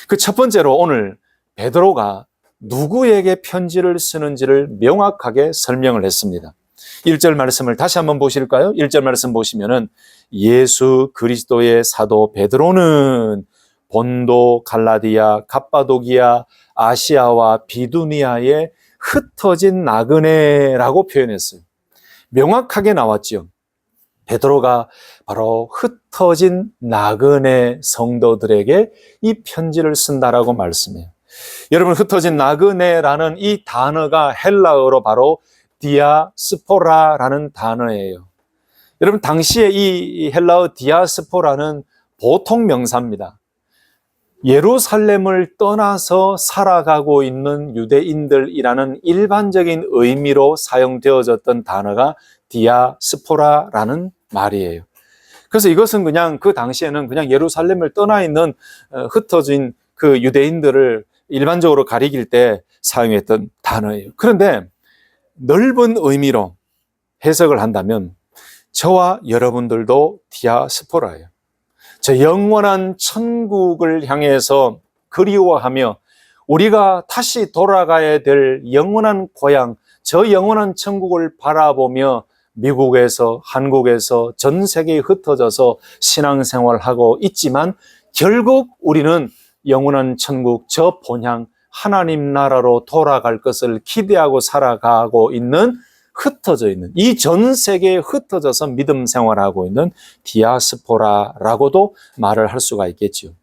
그 첫 번째로 오늘 베드로가 누구에게 편지를 쓰는지를 명확하게 설명을 했습니다. 1절 말씀을 다시 한번 보실까요? 1절 말씀 보시면은 예수 그리스도의 사도 베드로는 본도, 갈라디아, 갑바도기아, 아시아와 비두니아에 흩어진 나그네라고 표현했어요. 명확하게 나왔죠. 베드로가 바로 흩어진 나그네 성도들에게 이 편지를 쓴다라고 말씀해요. 여러분, 흩어진 나그네라는 이 단어가 헬라어로 바로 디아스포라라는 단어예요. 여러분, 당시에 이 헬라어 디아스포라는 보통 명사입니다. 예루살렘을 떠나서 살아가고 있는 유대인들이라는 일반적인 의미로 사용되어졌던 단어가 디아스포라라는 말이에요. 그래서 이것은 그냥 그 당시에는 그냥 예루살렘을 떠나 있는 흩어진 그 유대인들을 일반적으로 가리킬 때 사용했던 단어예요. 그런데 넓은 의미로 해석을 한다면 저와 여러분들도 디아스포라예요. 저 영원한 천국을 향해서 그리워하며 우리가 다시 돌아가야 될 영원한 고향, 저 영원한 천국을 바라보며 미국에서, 한국에서, 전 세계에 흩어져서 신앙생활하고 있지만 결국 우리는 영원한 천국, 저 본향, 하나님 나라로 돌아갈 것을 기대하고 살아가고 있는, 흩어져 있는, 이 전 세계에 흩어져서 믿음 생활하고 있는 디아스포라라고도 말을 할 수가 있겠죠.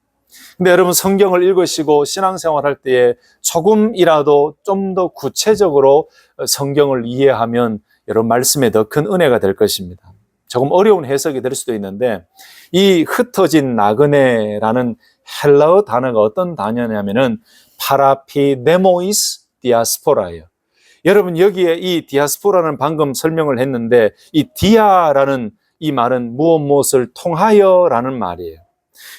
근데 여러분, 성경을 읽으시고 신앙생활할 때에 조금이라도 좀 더 구체적으로 성경을 이해하면 여러분 말씀에 더 큰 은혜가 될 것입니다. 조금 어려운 해석이 될 수도 있는데 이 흩어진 나그네라는 헬라어 단어가 어떤 단어냐면은 파라피네모이스 디아스포라예요. 여러분, 여기에 이 디아스포라는 방금 설명을 했는데 이 디아라는 이 말은 무엇을 통하여라는 말이에요.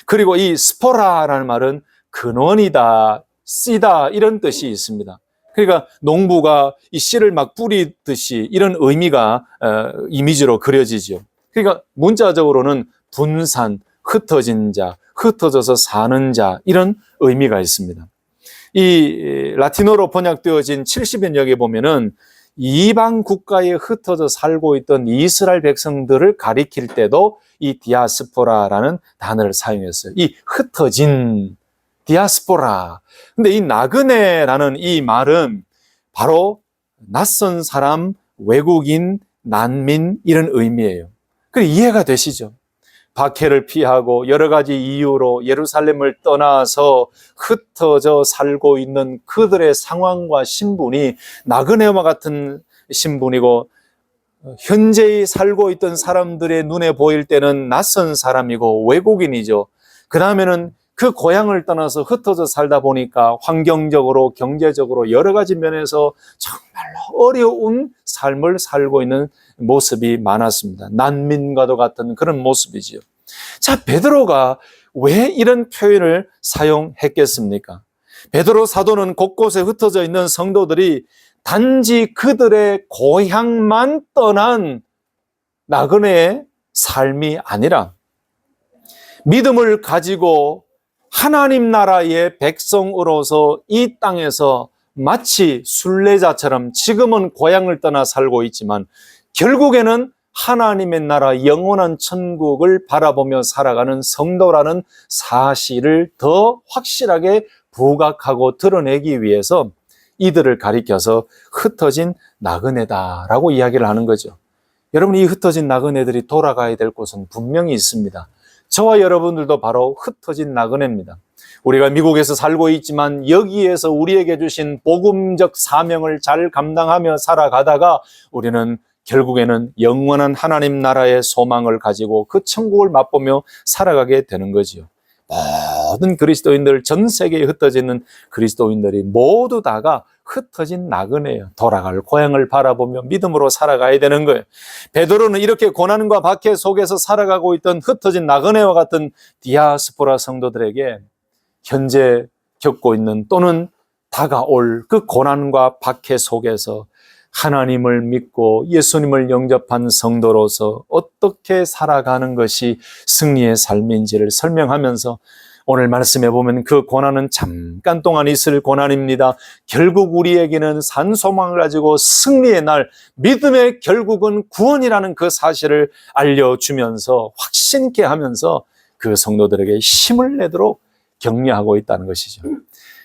그리고 이 스포라라는 말은 근원이다, 씨다 이런 뜻이 있습니다. 그러니까 농부가 이 씨를 막 뿌리듯이 이런 의미가 이미지로 그려지죠. 그러니까 문자적으로는 분산, 흩어진 자, 흩어져서 사는 자 이런 의미가 있습니다. 이 라틴어로 번역되어진 70인역에 보면은 이방 국가에 흩어져 살고 있던 이스라엘 백성들을 가리킬 때도 이 디아스포라라는 단어를 사용했어요. 이 흩어진 디아스포라. 근데 이 나그네라는 이 말은 바로 낯선 사람, 외국인, 난민 이런 의미예요. 그 이해가 되시죠? 박해를 피하고 여러 가지 이유로 예루살렘을 떠나서 흩어져 살고 있는 그들의 상황과 신분이 나그네와 같은 신분이고, 현재 살고 있던 사람들의 눈에 보일 때는 낯선 사람이고 외국인이죠. 그 다음에는 그 고향을 떠나서 흩어져 살다 보니까 환경적으로, 경제적으로 여러 가지 면에서 정말로 어려운 삶을 살고 있는 모습이 많았습니다. 난민과도 같은 그런 모습이지요. 자, 베드로가 왜 이런 표현을 사용했겠습니까? 베드로 사도는 곳곳에 흩어져 있는 성도들이 단지 그들의 고향만 떠난 나그네의 삶이 아니라 믿음을 가지고 하나님 나라의 백성으로서 이 땅에서 마치 순례자처럼 지금은 고향을 떠나 살고 있지만 결국에는 하나님의 나라 영원한 천국을 바라보며 살아가는 성도라는 사실을 더 확실하게 부각하고 드러내기 위해서 이들을 가리켜서 흩어진 나그네다라고 이야기를 하는 거죠. 여러분, 이 흩어진 나그네들이 돌아가야 될 곳은 분명히 있습니다. 저와 여러분들도 바로 흩어진 나그네입니다. 우리가 미국에서 살고 있지만 여기에서 우리에게 주신 복음적 사명을 잘 감당하며 살아가다가 우리는 결국에는 영원한 하나님 나라의 소망을 가지고 그 천국을 맛보며 살아가게 되는 거지요. 모든 그리스도인들, 전 세계에 흩어져 있는 그리스도인들이 모두 다가 흩어진 나그네예요. 돌아갈 고향을 바라보며 믿음으로 살아가야 되는 거예요. 베드로는 이렇게 고난과 박해 속에서 살아가고 있던 흩어진 나그네와 같은 디아스포라 성도들에게 현재 겪고 있는 또는 다가올 그 고난과 박해 속에서 하나님을 믿고 예수님을 영접한 성도로서 어떻게 살아가는 것이 승리의 삶인지를 설명하면서 오늘 말씀해 보면 그 고난은 잠깐 동안 있을 고난입니다. 결국 우리에게는 산소망을 가지고 승리의 날, 믿음의 결국은 구원이라는 그 사실을 알려주면서 확신케 하면서 그 성도들에게 힘을 내도록 격려하고 있다는 것이죠.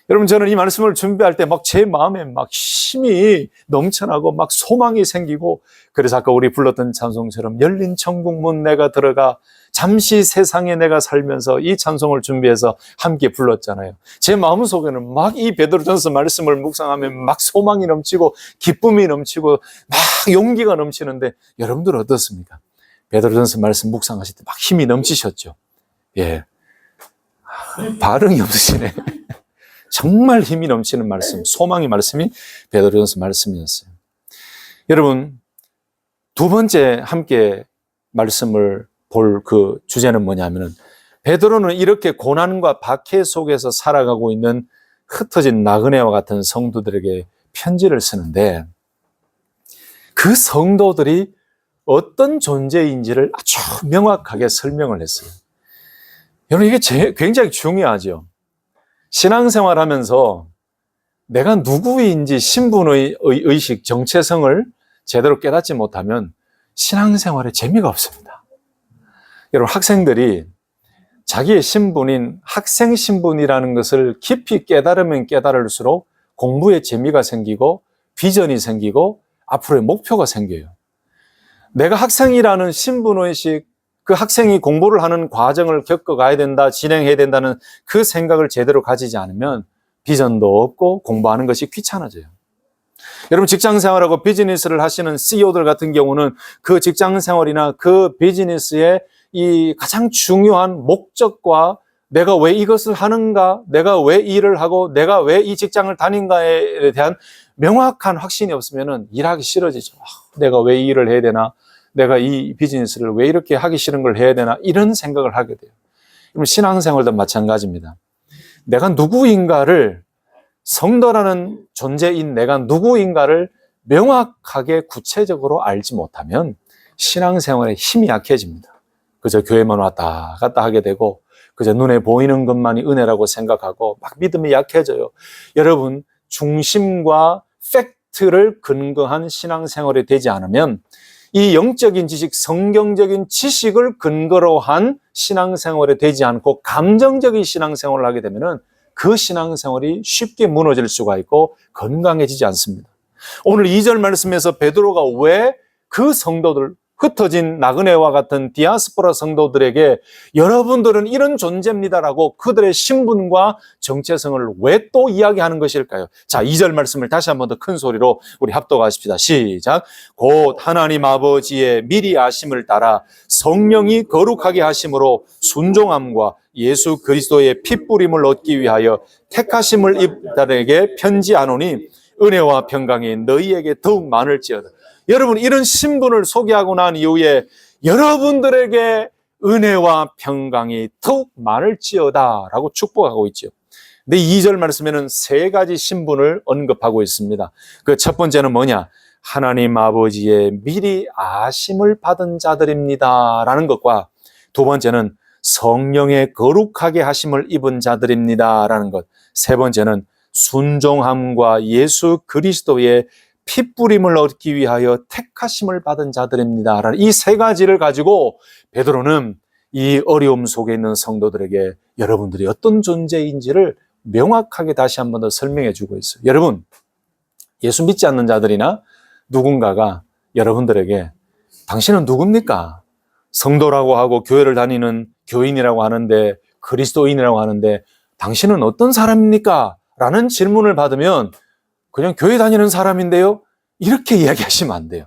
여러분, 저는 이 말씀을 준비할 때 막 제 마음에 막 힘이 넘쳐나고 막 소망이 생기고, 그래서 아까 우리 불렀던 찬송처럼 열린 천국문 내가 들어가 잠시 세상에 내가 살면서 이 찬송을 준비해서 함께 불렀잖아요. 제 마음속에는 막 이 베드로전서 말씀을 묵상하면 막 소망이 넘치고 기쁨이 넘치고 막 용기가 넘치는데, 여러분들 어떻습니까? 베드로전서 말씀 묵상하실 때 막 힘이 넘치셨죠? 예. 반응이 없으시네. 정말 힘이 넘치는 말씀, 소망의 말씀이 베드로전서 말씀이었어요. 여러분, 두 번째 함께 말씀을 볼 그 주제는 뭐냐면은, 베드로는 이렇게 고난과 박해 속에서 살아가고 있는 흩어진 나그네와 같은 성도들에게 편지를 쓰는데, 그 성도들이 어떤 존재인지를 아주 명확하게 설명을 했어요. 여러분, 이게 굉장히 중요하죠. 신앙생활 하면서 내가 누구인지 신분의 의식, 정체성을 제대로 깨닫지 못하면 신앙생활에 재미가 없습니다. 여러분, 학생들이 자기의 신분인 학생 신분이라는 것을 깊이 깨달으면 깨달을수록 공부에 재미가 생기고 비전이 생기고 앞으로의 목표가 생겨요. 내가 학생이라는 신분의식, 그 학생이 공부를 하는 과정을 겪어가야 된다, 진행해야 된다는 그 생각을 제대로 가지지 않으면 비전도 없고 공부하는 것이 귀찮아져요. 여러분, 직장생활하고 비즈니스를 하시는 CEO들 같은 경우는 그 직장생활이나 그 비즈니스의 이 가장 중요한 목적과 내가 왜 이것을 하는가, 내가 왜 이 일을 하고 내가 왜 이 직장을 다닌가에 대한 명확한 확신이 없으면 일하기 싫어지죠. 내가 왜 이 일을 해야 되나, 내가 이 비즈니스를 왜 이렇게 하기 싫은 걸 해야 되나, 이런 생각을 하게 돼요. 그럼 신앙생활도 마찬가지입니다. 내가 누구인가를, 성도라는 존재인 내가 누구인가를 명확하게 구체적으로 알지 못하면 신앙생활에 힘이 약해집니다. 그저 교회만 왔다 갔다 하게 되고 그저 눈에 보이는 것만이 은혜라고 생각하고 막 믿음이 약해져요. 여러분, 중심과 팩트를 근거한 신앙생활이 되지 않으면, 이 영적인 지식, 성경적인 지식을 근거로 한 신앙생활이 되지 않고 감정적인 신앙생활을 하게 되면 그 신앙생활이 쉽게 무너질 수가 있고 건강해지지 않습니다. 오늘 2절 말씀에서 베드로가 왜 그 성도들, 흩어진 나그네와 같은 디아스포라 성도들에게 여러분들은 이런 존재입니다라고 그들의 신분과 정체성을 왜 또 이야기하는 것일까요? 자, 2절 말씀을 다시 한 번 더 큰 소리로 우리 합독하십시다. 시작. 곧 하나님 아버지의 미리 아심을 따라 성령이 거룩하게 하심으로 순종함과 예수 그리스도의 핏부림을 얻기 위하여 택하심을 입다에게 편지하노니 은혜와 평강이 너희에게 더욱 많을지어다. 여러분, 이런 신분을 소개하고 난 이후에 여러분들에게 은혜와 평강이 더욱 많을지어다 라고 축복하고 있죠. 근데 2절 말씀에는 세 가지 신분을 언급하고 있습니다. 그 첫 번째는 뭐냐? 하나님 아버지의 미리 아심을 받은 자들입니다 라는 것과, 두 번째는 성령의 거룩하게 하심을 입은 자들입니다 라는 것, 세 번째는 순종함과 예수 그리스도의 핏부림을 얻기 위하여 택하심을 받은 자들입니다. 이 세 가지를 가지고 베드로는 이 어려움 속에 있는 성도들에게 여러분들이 어떤 존재인지를 명확하게 다시 한 번 더 설명해 주고 있어요. 여러분, 예수 믿지 않는 자들이나 누군가가 여러분들에게 당신은 누굽니까? 성도라고 하고 교회를 다니는 교인이라고 하는데, 그리스도인이라고 하는데 당신은 어떤 사람입니까? 라는 질문을 받으면 그냥 교회 다니는 사람인데요, 이렇게 이야기하시면 안 돼요.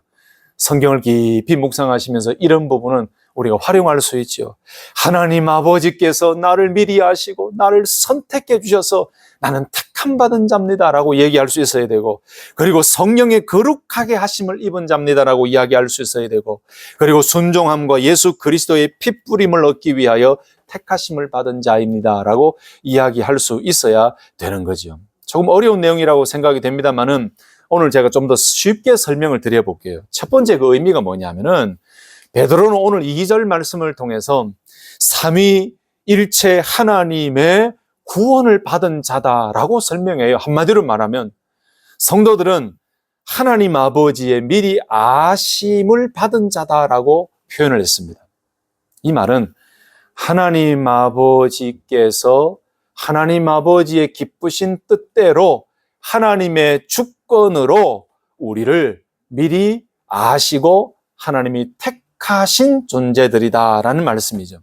성경을 깊이 묵상하시면서 이런 부분은 우리가 활용할 수 있죠. 하나님 아버지께서 나를 미리 아시고 나를 선택해 주셔서 나는 택함 받은 자입니다 라고 얘기할 수 있어야 되고, 그리고 성령의 거룩하게 하심을 입은 자입니다 라고 이야기할 수 있어야 되고, 그리고 순종함과 예수 그리스도의 핏부림을 얻기 위하여 택하심을 받은 자입니다 라고 이야기할 수 있어야 되는 거죠. 조금 어려운 내용이라고 생각이 됩니다만은 오늘 제가 좀 더 쉽게 설명을 드려볼게요. 첫 번째 그 의미가 뭐냐면은, 베드로는 오늘 2절 말씀을 통해서 삼위 일체 하나님의 구원을 받은 자다라고 설명해요. 한마디로 말하면 성도들은 하나님 아버지의 미리 아심을 받은 자다라고 표현을 했습니다. 이 말은 하나님 아버지께서 하나님 아버지의 기쁘신 뜻대로 하나님의 주권으로 우리를 미리 아시고 하나님이 택하신 존재들이다라는 말씀이죠.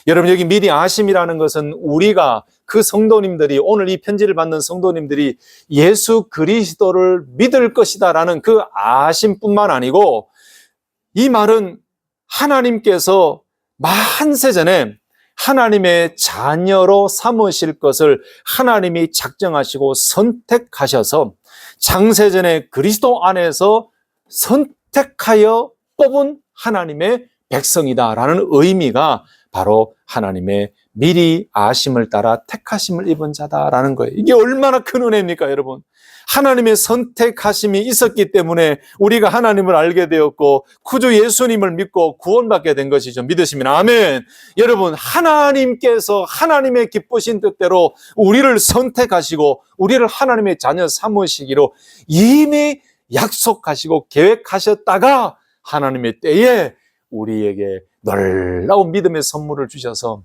여러분, 여기 미리 아심이라는 것은 우리가 그 성도님들이, 오늘 이 편지를 받는 성도님들이 예수 그리스도를 믿을 것이다라는 그 아심뿐만 아니고, 이 말은 하나님께서 만세전에 하나님의 자녀로 삼으실 것을 하나님이 작정하시고 선택하셔서 창세전에 그리스도 안에서 선택하여 뽑은 하나님의 백성이다라는 의미가 바로 하나님의 미리 아심을 따라 택하심을 입은 자다라는 거예요. 이게 얼마나 큰 은혜입니까, 여러분? 하나님의 선택하심이 있었기 때문에 우리가 하나님을 알게 되었고 구주 예수님을 믿고 구원받게 된 것이죠. 믿으시면 아멘. 여러분, 하나님께서 하나님의 기쁘신 뜻대로 우리를 선택하시고 우리를 하나님의 자녀 삼으시기로 이미 약속하시고 계획하셨다가 하나님의 때에 우리에게 놀라운 믿음의 선물을 주셔서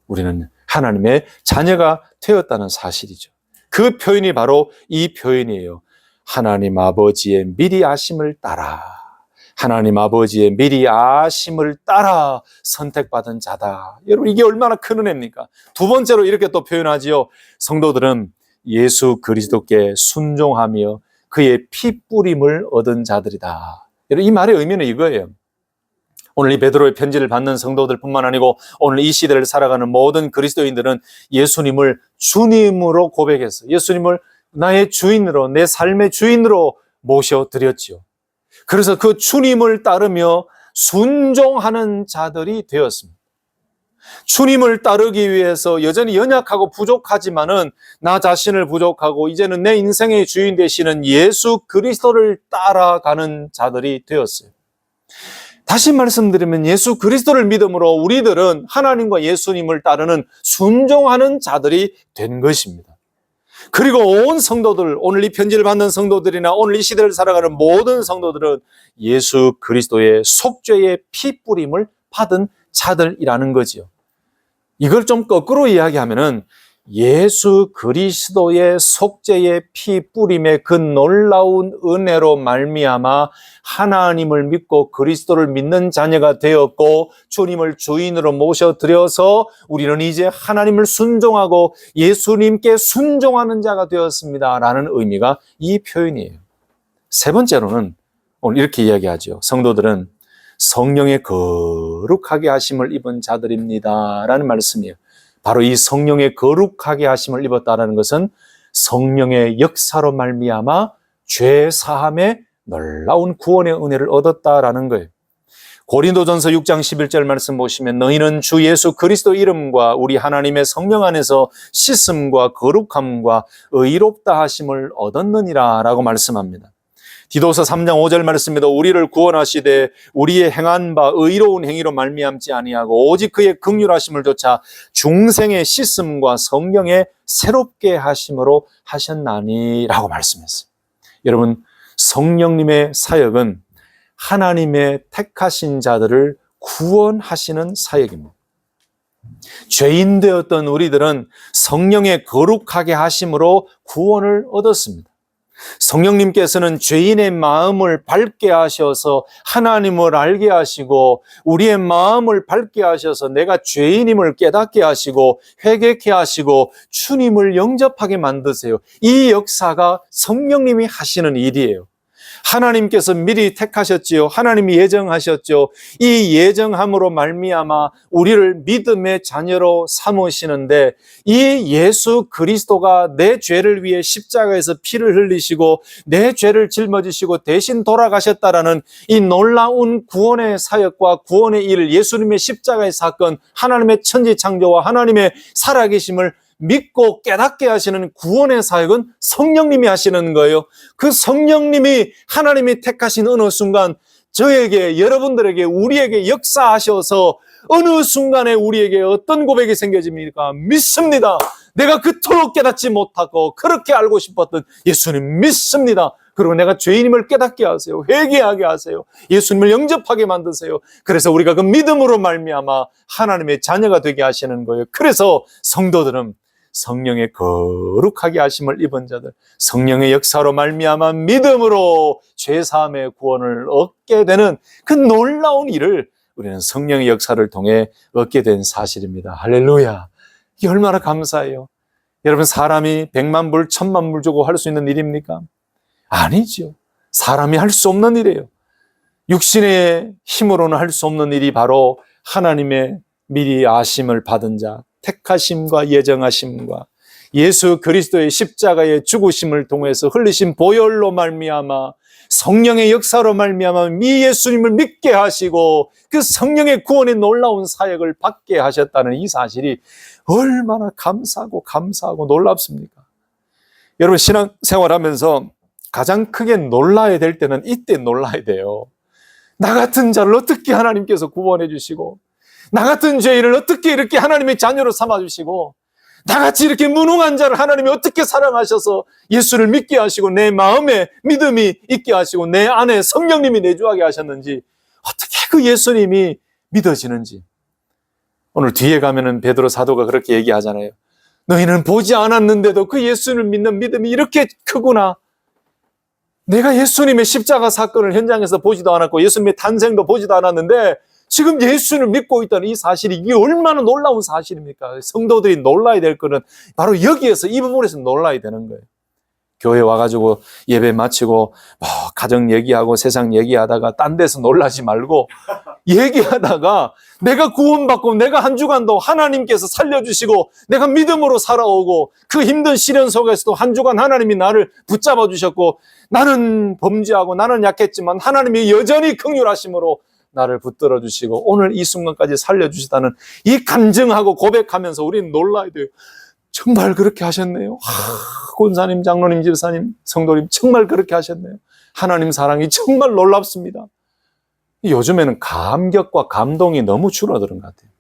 우리는 하나님의 자녀가 되었다는 사실이죠. 그 표현이 바로 이 표현이에요. 하나님 아버지의 미리 아심을 따라, 하나님 아버지의 미리 아심을 따라 선택받은 자다. 여러분, 이게 얼마나 큰 은혜입니까? 두 번째로 이렇게 또 표현하지요. 성도들은 예수 그리스도께 순종하며 그의 피 뿌림을 얻은 자들이다. 여러분, 이 말의 의미는 이거예요. 오늘 이 베드로의 편지를 받는 성도들뿐만 아니고 오늘 이 시대를 살아가는 모든 그리스도인들은 예수님을 주님으로 고백해서 예수님을 나의 주인으로, 내 삶의 주인으로 모셔드렸지요. 그래서 그 주님을 따르며 순종하는 자들이 되었습니다. 주님을 따르기 위해서 여전히 연약하고 부족하지만은 나 자신을 부족하고 이제는 내 인생의 주인 되시는 예수 그리스도를 따라가는 자들이 되었어요. 다시 말씀드리면 예수 그리스도를 믿음으로 우리들은 하나님과 예수님을 따르는 순종하는 자들이 된 것입니다. 그리고 온 성도들, 오늘 이 편지를 받는 성도들이나 오늘 이 시대를 살아가는 모든 성도들은 예수 그리스도의 속죄의 피 뿌림을 받은 자들이라는 거지요. 이걸 좀 거꾸로 이야기하면은 예수 그리스도의 속죄의 피 뿌림의 그 놀라운 은혜로 말미암아 하나님을 믿고 그리스도를 믿는 자녀가 되었고 주님을 주인으로 모셔드려서 우리는 이제 하나님을 순종하고 예수님께 순종하는 자가 되었습니다라는 의미가 이 표현이에요. 세 번째로는 오늘 이렇게 이야기하죠. 성도들은 성령의 거룩하게 하심을 입은 자들입니다라는 말씀이에요. 바로 이 성령의 거룩하게 하심을 입었다는 것은 성령의 역사로 말미암아 죄 사함의 놀라운 구원의 은혜를 얻었다라는 거예요. 고린도전서 6장 11절 말씀 보시면 너희는 주 예수 그리스도 이름과 우리 하나님의 성령 안에서 씻음과 거룩함과 의롭다 하심을 얻었느니라 라고 말씀합니다. 디도서 3장 5절 말씀에도 우리를 구원하시되 우리의 행한 바 의로운 행위로 말미암지 아니하고 오직 그의 긍휼하심을 조차 중생의 씻음과 성령의 새롭게 하심으로 하셨나니 라고 말씀했어요. 여러분, 성령님의 사역은 하나님의 택하신 자들을 구원하시는 사역입니다. 죄인 되었던 우리들은 성령의 거룩하게 하심으로 구원을 얻었습니다. 성령님께서는 죄인의 마음을 밝게 하셔서 하나님을 알게 하시고 우리의 마음을 밝게 하셔서 내가 죄인임을 깨닫게 하시고 회개케 하시고 주님을 영접하게 만드세요. 이 역사가 성령님이 하시는 일이에요. 하나님께서 미리 택하셨지요. 하나님이 예정하셨죠. 이 예정함으로 말미암아 우리를 믿음의 자녀로 삼으시는데 이 예수 그리스도가 내 죄를 위해 십자가에서 피를 흘리시고 내 죄를 짊어지시고 대신 돌아가셨다라는 이 놀라운 구원의 사역과 구원의 일을 예수님의 십자가의 사건, 하나님의 천지창조와 하나님의 살아계심을 믿고 깨닫게 하시는 구원의 사역은 성령님이 하시는 거예요. 그 성령님이 하나님이 택하신 어느 순간 저에게, 여러분들에게, 우리에게 역사하셔서 어느 순간에 우리에게 어떤 고백이 생겨집니까? 믿습니다. 내가 그토록 깨닫지 못하고 그렇게 알고 싶었던 예수님 믿습니다. 그리고 내가 죄인임을 깨닫게 하세요. 회개하게 하세요. 예수님을 영접하게 만드세요. 그래서 우리가 그 믿음으로 말미암아 하나님의 자녀가 되게 하시는 거예요. 그래서 성도들은 성령의 거룩하게 하심을 입은 자들, 성령의 역사로 말미암아 믿음으로 죄사함의 구원을 얻게 되는 그 놀라운 일을 우리는 성령의 역사를 통해 얻게 된 사실입니다. 할렐루야. 이게 얼마나 감사해요. 여러분, 사람이 100만 불, 1000만 불 주고 할 수 있는 일입니까? 아니죠. 사람이 할 수 없는 일이에요. 육신의 힘으로는 할 수 없는 일이 바로 하나님의 미리 아심을 받은 자, 택하심과 예정하심과 예수 그리스도의 십자가의 죽으심을 통해서 흘리신 보혈로 말미암아 성령의 역사로 말미암아 이 예수님을 믿게 하시고 그 성령의 구원의 놀라운 사역을 받게 하셨다는 이 사실이 얼마나 감사하고 놀랍습니까? 여러분, 신앙생활하면서 가장 크게 놀라야 될 때는 이때 놀라야 돼요. 나 같은 자를 어떻게 하나님께서 구원해 주시고, 나 같은 죄인을 어떻게 이렇게 하나님의 자녀로 삼아주시고, 나같이 이렇게 무능한 자를 하나님이 어떻게 사랑하셔서 예수를 믿게 하시고 내 마음에 믿음이 있게 하시고 내 안에 성령님이 내주하게 하셨는지, 어떻게 그 예수님이 믿어지는지. 오늘 뒤에 가면은 베드로 사도가 그렇게 얘기하잖아요. 너희는 보지 않았는데도 그 예수를 믿는 믿음이 이렇게 크구나. 내가 예수님의 십자가 사건을 현장에서 보지도 않았고 예수님의 탄생도 보지도 않았는데 지금 예수를 믿고 있다는 이 사실이 이게 얼마나 놀라운 사실입니까? 성도들이 놀라야 될 거는 바로 여기에서, 이 부분에서 놀라야 되는 거예요. 교회 와가지고 예배 마치고 가정 얘기하고 세상 얘기하다가 딴 데서 놀라지 말고 얘기하다가 내가 구원받고 내가 한 주간도 하나님께서 살려주시고 내가 믿음으로 살아오고 그 힘든 시련 속에서도 한 주간 하나님이 나를 붙잡아 주셨고 나는 범죄하고 나는 약했지만 하나님이 여전히 긍휼하심으로 나를 붙들어 주시고 오늘 이 순간까지 살려주시다는 이 간증하고 고백하면서 우리는 놀라야 돼요. 정말 그렇게 하셨네요. 권사님, 장로님, 집사님, 성도님 정말 그렇게 하셨네요. 하나님 사랑이 정말 놀랍습니다. 요즘에는 감격과 감동이 너무 줄어드는 것 같아요.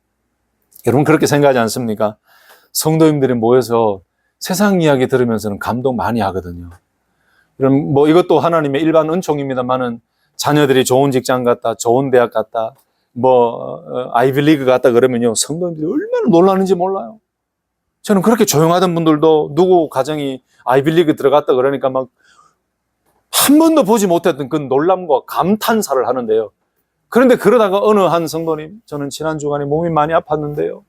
여러분 그렇게 생각하지 않습니까? 성도님들이 모여서 세상 이야기 들으면서는 감동 많이 하거든요. 그럼 이것도 하나님의 일반 은총입니다만은 자녀들이 좋은 직장 갔다, 좋은 대학 갔다, 아이비리그 갔다 그러면요, 성도님들이 얼마나 놀라는지 몰라요. 저는 그렇게 조용하던 분들도 누구 가정이 아이비리그 들어갔다 그러니까 막 한 번도 보지 못했던 그 놀람과 감탄사를 하는데요. 그런데 그러다가 어느 한 성도님, 저는 지난 주간에 몸이 많이 아팠는데요,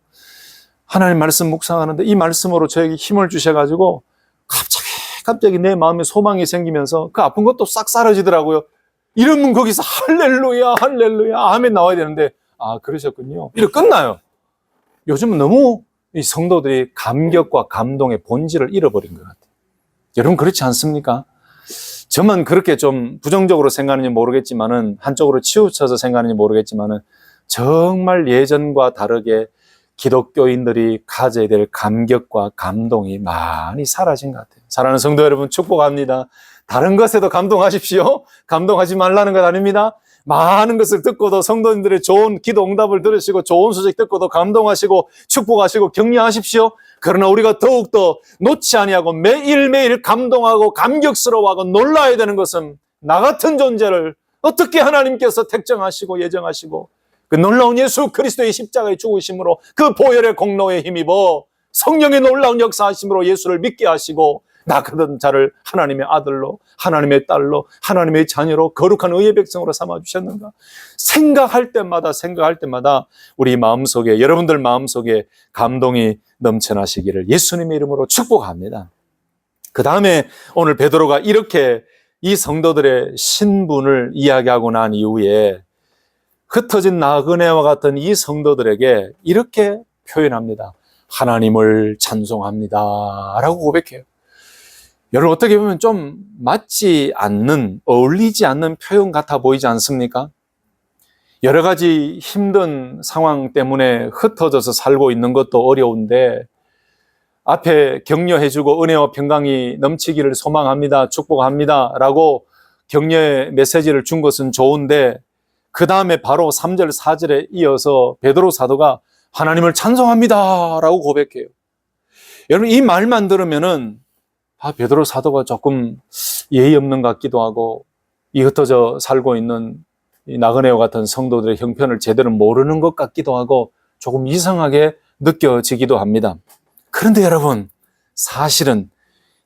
하나님 말씀 묵상하는데 이 말씀으로 저에게 힘을 주셔가지고 갑자기 내 마음에 소망이 생기면서 그 아픈 것도 싹 사라지더라고요. 이러면 거기서 할렐루야 할렐루야 아멘 나와야 되는데 그러셨군요. 이렇게 끝나요. 요즘은 너무 이 성도들이 감격과 감동의 본질을 잃어버린 것 같아요. 여러분 그렇지 않습니까? 저만 그렇게 좀 부정적으로 생각하는지 모르겠지만은, 한쪽으로 치우쳐서 생각하는지 모르겠지만은, 정말 예전과 다르게 기독교인들이 가져야 될 감격과 감동이 많이 사라진 것 같아요. 사랑하는 성도 여러분, 축복합니다. 다른 것에도 감동하십시오. 감동하지 말라는 것 아닙니다. 많은 것을 듣고도 성도님들의 좋은 기도 응답을 들으시고 좋은 소식 듣고도 감동하시고 축복하시고 격려하십시오. 그러나 우리가 더욱더 놓지 아니하고 매일매일 감동하고 감격스러워하고 놀라야 되는 것은 나 같은 존재를 어떻게 하나님께서 택정하시고 예정하시고 그 놀라운 예수 그리스도의 십자가의 죽으심으로 그 보혈의 공로에 힘입어 성령의 놀라운 역사하심으로 예수를 믿게 하시고 나 같은 자를 하나님의 아들로, 하나님의 딸로, 하나님의 자녀로 거룩한 의의 백성으로 삼아주셨는가? 생각할 때마다 우리 마음속에, 여러분들 마음속에 감동이 넘쳐나시기를 예수님의 이름으로 축복합니다. 그 다음에 오늘 베드로가 이렇게 이 성도들의 신분을 이야기하고 난 이후에 흩어진 나그네와 같은 이 성도들에게 이렇게 표현합니다. 하나님을 찬송합니다 라고 고백해요. 여러분 어떻게 보면 좀 맞지 않는, 어울리지 않는 표현 같아 보이지 않습니까? 여러 가지 힘든 상황 때문에 흩어져서 살고 있는 것도 어려운데 앞에 격려해주고 은혜와 평강이 넘치기를 소망합니다, 축복합니다 라고 격려의 메시지를 준 것은 좋은데 그 다음에 바로 3절 4절에 이어서 베드로 사도가 하나님을 찬송합니다 라고 고백해요. 여러분, 이 말만 들으면은 베드로 사도가 조금 예의 없는 것 같기도 하고, 이 흩어져 살고 있는 이 나그네와 같은 성도들의 형편을 제대로 모르는 것 같기도 하고 조금 이상하게 느껴지기도 합니다. 그런데 여러분, 사실은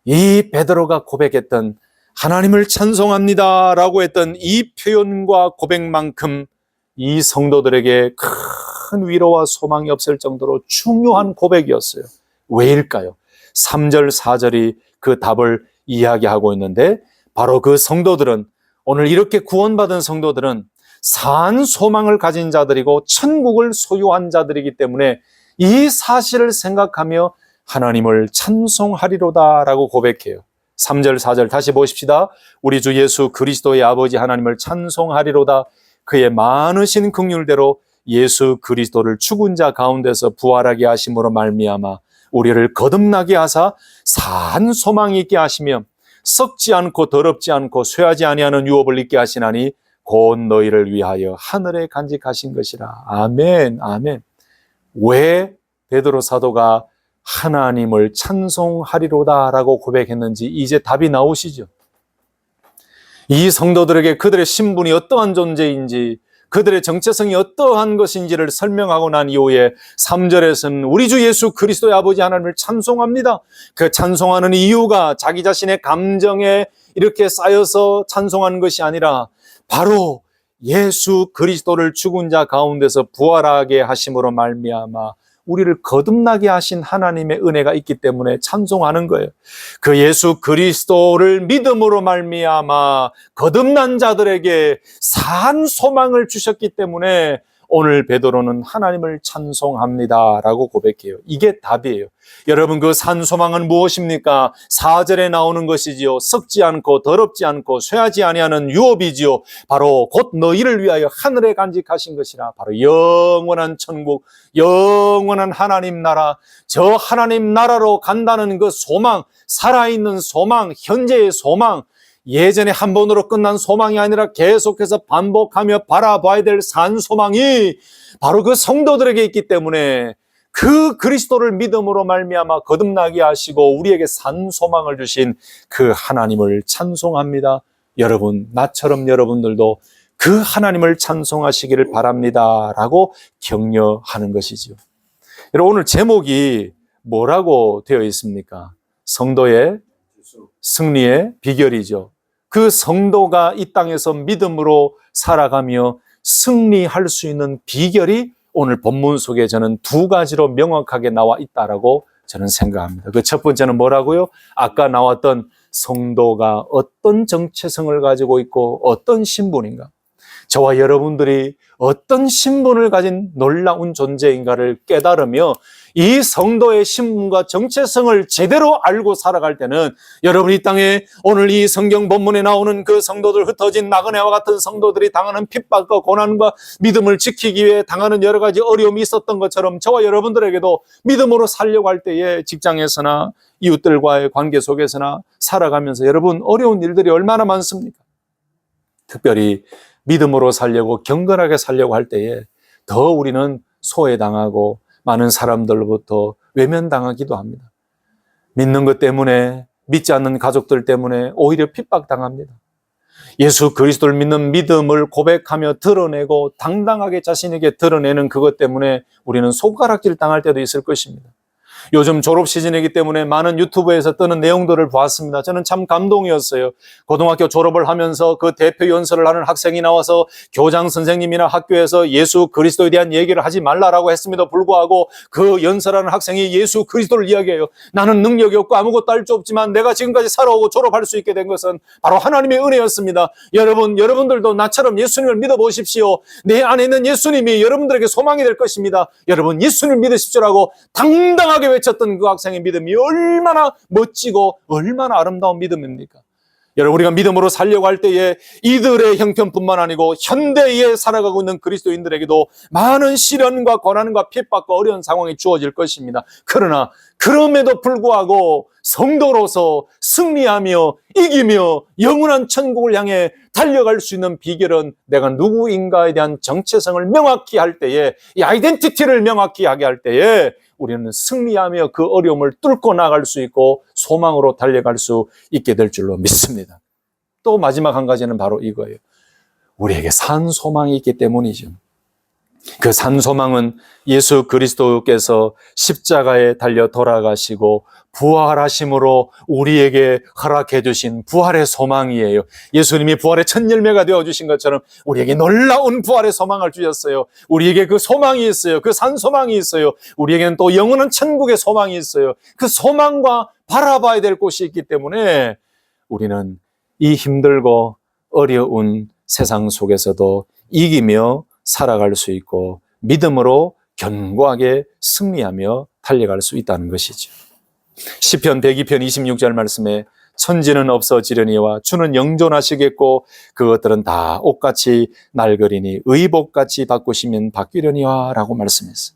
이 베드로가 고백했던 하나님을 찬송합니다 라고 했던 이 표현과 고백만큼 이 성도들에게 큰 위로와 소망이 없을 정도로 중요한 고백이었어요. 왜일까요? 3절 4절이 그 답을 이야기하고 있는데, 바로 그 성도들은, 오늘 이렇게 구원받은 성도들은 산 소망을 가진 자들이고 천국을 소유한 자들이기 때문에 이 사실을 생각하며 하나님을 찬송하리로다 라고 고백해요. 3절 4절 다시 보십시다. 우리 주 예수 그리스도의 아버지 하나님을 찬송하리로다. 그의 많으신 긍휼대로 예수 그리스도를 죽은 자 가운데서 부활하게 하심으로 말미암아 우리를 거듭나게 하사 산 소망이 있게 하시며 썩지 않고 더럽지 않고 쇠하지 아니하는 유업을 있게 하시나니 곧 너희를 위하여 하늘에 간직하신 것이라. 아멘, 아멘. 왜 베드로 사도가 하나님을 찬송하리로다 라고 고백했는지 이제 답이 나오시죠. 이 성도들에게 그들의 신분이 어떠한 존재인지, 그들의 정체성이 어떠한 것인지를 설명하고 난 이후에 3절에서는 우리 주 예수 그리스도의 아버지 하나님을 찬송합니다. 그 찬송하는 이유가 자기 자신의 감정에 이렇게 쌓여서 찬송하는 것이 아니라 바로 예수 그리스도를 죽은 자 가운데서 부활하게 하심으로 말미암아 우리를 거듭나게 하신 하나님의 은혜가 있기 때문에 찬송하는 거예요. 그 예수 그리스도를 믿음으로 말미암아 거듭난 자들에게 산 소망을 주셨기 때문에 오늘 베드로는 하나님을 찬송합니다 라고 고백해요. 이게 답이에요. 여러분, 그 산 소망은 무엇입니까? 4절에 나오는 것이지요. 썩지 않고 더럽지 않고 쇠하지 아니하는 유업이지요. 바로 곧 너희를 위하여 하늘에 간직하신 것이라. 바로 영원한 천국, 영원한 하나님 나라, 저 하나님 나라로 간다는 그 소망, 살아있는 소망, 현재의 소망, 예전에 한 번으로 끝난 소망이 아니라 계속해서 반복하며 바라봐야 될 산 소망이 바로 그 성도들에게 있기 때문에 그 그리스도를 믿음으로 말미암아 거듭나게 하시고 우리에게 산 소망을 주신 그 하나님을 찬송합니다. 여러분, 나처럼 여러분들도 그 하나님을 찬송하시기를 바랍니다 라고 격려하는 것이죠. 여러분, 오늘 제목이 뭐라고 되어 있습니까? 성도의 승리의 비결이죠. 그 성도가 이 땅에서 믿음으로 살아가며 승리할 수 있는 비결이 오늘 본문 속에 저는 두 가지로 명확하게 나와 있다라고 저는 생각합니다. 그 첫 번째는 뭐라고요? 아까 나왔던 성도가 어떤 정체성을 가지고 있고 어떤 신분인가? 저와 여러분들이 어떤 신분을 가진 놀라운 존재인가를 깨달으며 이 성도의 신분과 정체성을 제대로 알고 살아갈 때는 여러분, 이 땅에 오늘 이 성경 본문에 나오는 그 성도들, 흩어진 나그네와 같은 성도들이 당하는 핍박과 고난과 믿음을 지키기 위해 당하는 여러 가지 어려움이 있었던 것처럼 저와 여러분들에게도 믿음으로 살려고 할 때에 직장에서나 이웃들과의 관계 속에서나 살아가면서 여러분, 어려운 일들이 얼마나 많습니까? 특별히 믿음으로 살려고, 경건하게 살려고 할 때에 더 우리는 소외당하고 많은 사람들로부터 외면당하기도 합니다. 믿는 것 때문에, 믿지 않는 가족들 때문에 오히려 핍박당합니다. 예수 그리스도를 믿는 믿음을 고백하며 드러내고 당당하게 자신에게 드러내는 그것 때문에 우리는 손가락질 당할 때도 있을 것입니다. 요즘 졸업 시즌이기 때문에 많은 유튜브에서 뜨는 내용들을 보았습니다. 저는 참 감동이었어요. 고등학교 졸업을 하면서 그 대표 연설을 하는 학생이 나와서 교장 선생님이나 학교에서 예수 그리스도에 대한 얘기를 하지 말라라고 했음에도 불구하고 그 연설하는 학생이 예수 그리스도를 이야기해요. 나는 능력이 없고 아무것도 할 수 없지만 내가 지금까지 살아오고 졸업할 수 있게 된 것은 바로 하나님의 은혜였습니다. 여러분, 여러분들도 나처럼 예수님을 믿어보십시오. 내 안에 있는 예수님이 여러분들에게 소망이 될 것입니다. 여러분, 예수님을 믿으십시오라고 당당하게 외쳤던 그 학생의 믿음이 얼마나 멋지고 얼마나 아름다운 믿음입니까? 여러분, 우리가 믿음으로 살려고 할 때에 이들의 형편뿐만 아니고 현대에 살아가고 있는 그리스도인들에게도 많은 시련과 고난과 핍박과 어려운 상황이 주어질 것입니다. 그러나 그럼에도 불구하고 성도로서 승리하며 이기며 영원한 천국을 향해 달려갈 수 있는 비결은 내가 누구인가에 대한 정체성을 명확히 할 때에, 이 아이덴티티를 명확히 하게 할 때에 우리는 승리하며 그 어려움을 뚫고 나갈 수 있고 소망으로 달려갈 수 있게 될 줄로 믿습니다. 또 마지막 한 가지는 바로 이거예요. 우리에게 산 소망이 있기 때문이죠. 그 산 소망은 예수 그리스도께서 십자가에 달려 돌아가시고 부활하심으로 우리에게 허락해 주신 부활의 소망이에요. 예수님이 부활의 첫 열매가 되어 주신 것처럼 우리에게 놀라운 부활의 소망을 주셨어요. 우리에게 그 소망이 있어요. 그 산 소망이 있어요. 우리에게는 또 영원한 천국의 소망이 있어요. 그 소망과 바라봐야 될 곳이 있기 때문에 우리는 이 힘들고 어려운 세상 속에서도 이기며 살아갈 수 있고 믿음으로 견고하게 승리하며 달려갈 수 있다는 것이죠. 시편 102편 26절 말씀에 천지는 없어지려니와 주는 영존하시겠고 그것들은 다 옷같이 낡으리니 의복같이 바꾸시면 바뀌려니와 라고 말씀했어요.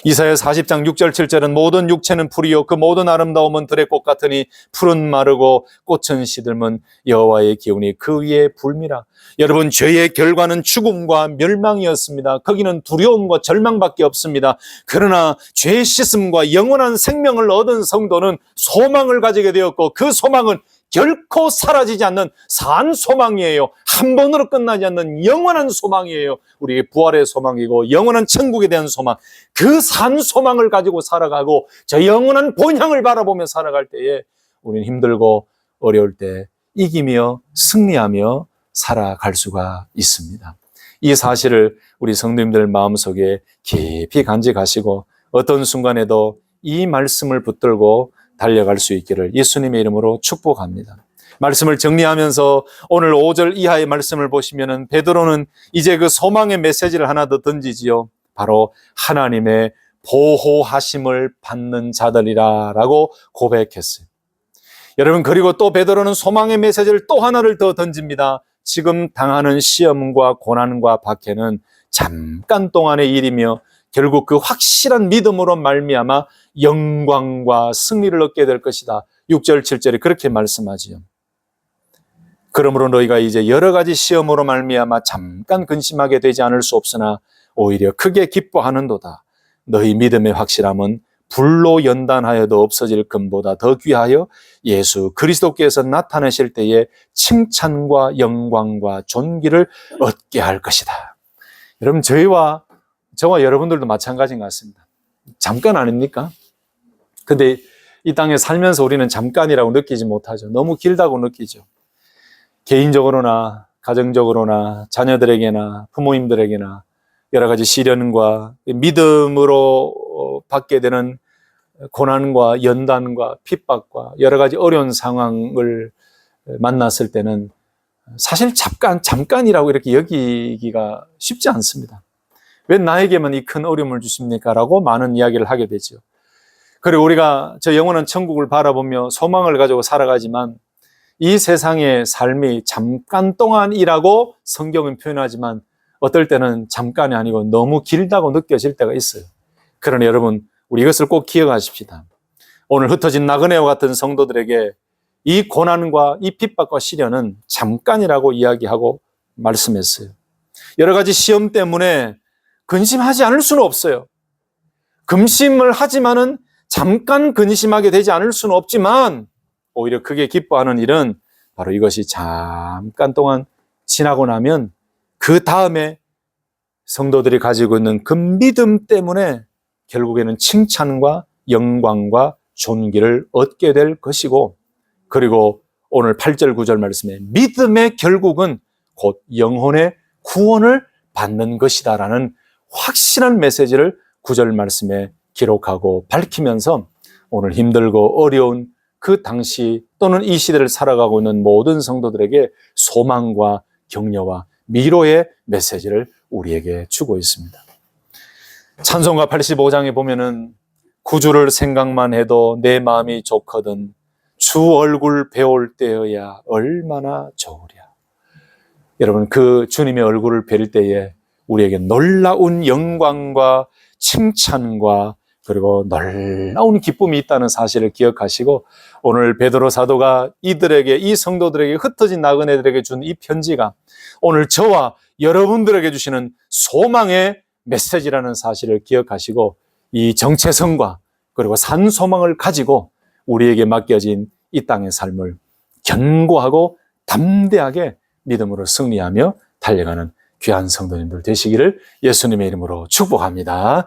이사야 40장 6절 7절은 모든 육체는 풀이요 그 모든 아름다움은 들의 꽃 같으니 풀은 마르고 꽃은 시들면 여호와의 기운이 그 위에 불미라. 여러분, 죄의 결과는 죽음과 멸망이었습니다. 거기는 두려움과 절망밖에 없습니다. 그러나 죄의 씻음과 영원한 생명을 얻은 성도는 소망을 가지게 되었고 그 소망은 결코 사라지지 않는 산 소망이에요. 한 번으로 끝나지 않는 영원한 소망이에요. 우리의 부활의 소망이고 영원한 천국에 대한 소망, 그 산 소망을 가지고 살아가고 저 영원한 본향을 바라보며 살아갈 때에 우리는 힘들고 어려울 때 이기며 승리하며 살아갈 수가 있습니다. 이 사실을 우리 성도님들 마음속에 깊이 간직하시고 어떤 순간에도 이 말씀을 붙들고 달려갈 수 있기를 예수님의 이름으로 축복합니다. 말씀을 정리하면서 오늘 5절 이하의 말씀을 보시면은 베드로는 이제 그 소망의 메시지를 하나 더 던지지요. 바로 하나님의 보호하심을 받는 자들이라고 고백했어요. 여러분, 그리고 또 베드로는 소망의 메시지를 또 하나를 더 던집니다. 지금 당하는 시험과 고난과 박해는 잠깐 동안의 일이며 결국 그 확실한 믿음으로 말미암아 영광과 승리를 얻게 될 것이다. 6절 7절에 그렇게 말씀하지요. 그러므로 너희가 이제 여러 가지 시험으로 말미암아 잠깐 근심하게 되지 않을 수 없으나 오히려 크게 기뻐하는도다. 너희 믿음의 확실함은 불로 연단하여도 없어질 금보다 더 귀하여 예수 그리스도께서 나타나실 때에 칭찬과 영광과 존귀를 얻게 할 것이다. 여러분, 저와 여러분들도 마찬가지인 것 같습니다. 잠깐 아닙니까? 근데 이 땅에 살면서 우리는 잠깐이라고 느끼지 못하죠. 너무 길다고 느끼죠. 개인적으로나 가정적으로나 자녀들에게나 부모님들에게나 여러 가지 시련과 믿음으로 받게 되는 고난과 연단과 핍박과 여러 가지 어려운 상황을 만났을 때는 사실 잠깐이라고 이렇게 여기기가 쉽지 않습니다. 왜 나에게만 이 큰 어려움을 주십니까? 라고 많은 이야기를 하게 되죠. 그리고 우리가 저 영원한 천국을 바라보며 소망을 가지고 살아가지만 이 세상의 삶이 잠깐 동안이라고 성경은 표현하지만 어떨 때는 잠깐이 아니고 너무 길다고 느껴질 때가 있어요. 그러나 여러분, 우리 이것을 꼭 기억하십시다. 오늘 흩어진 나그네와 같은 성도들에게 이 고난과 이 핍박과 시련은 잠깐이라고 이야기하고 말씀했어요. 여러 가지 시험 때문에 근심하지 않을 수는 없어요. 근심을 하지만은 잠깐 근심하게 되지 않을 수는 없지만 오히려 크게 기뻐하는 일은 바로 이것이 잠깐 동안 지나고 나면 그 다음에 성도들이 가지고 있는 그 믿음 때문에 결국에는 칭찬과 영광과 존귀를 얻게 될 것이고, 그리고 오늘 8절 9절 말씀에 믿음의 결국은 곧 영혼의 구원을 받는 것이다라는 확실한 메시지를 9절 말씀에 기록하고 밝히면서 오늘 힘들고 어려운 그 당시 또는 이 시대를 살아가고 있는 모든 성도들에게 소망과 격려와 위로의 메시지를 우리에게 주고 있습니다. 찬송가 85장에 보면은 구주를 생각만 해도 내 마음이 좋거든 주 얼굴 배울 때여야 얼마나 좋으랴. 여러분, 그 주님의 얼굴을 뵐 때에 우리에게 놀라운 영광과 칭찬과 그리고 놀라운 기쁨이 있다는 사실을 기억하시고, 오늘 베드로 사도가 이들에게, 이 성도들에게, 흩어진 나그네들에게 준 이 편지가 오늘 저와 여러분들에게 주시는 소망의 메시지라는 사실을 기억하시고, 이 정체성과 그리고 산 소망을 가지고 우리에게 맡겨진 이 땅의 삶을 견고하고 담대하게 믿음으로 승리하며 달려가는 귀한 성도님들 되시기를 예수님의 이름으로 축복합니다.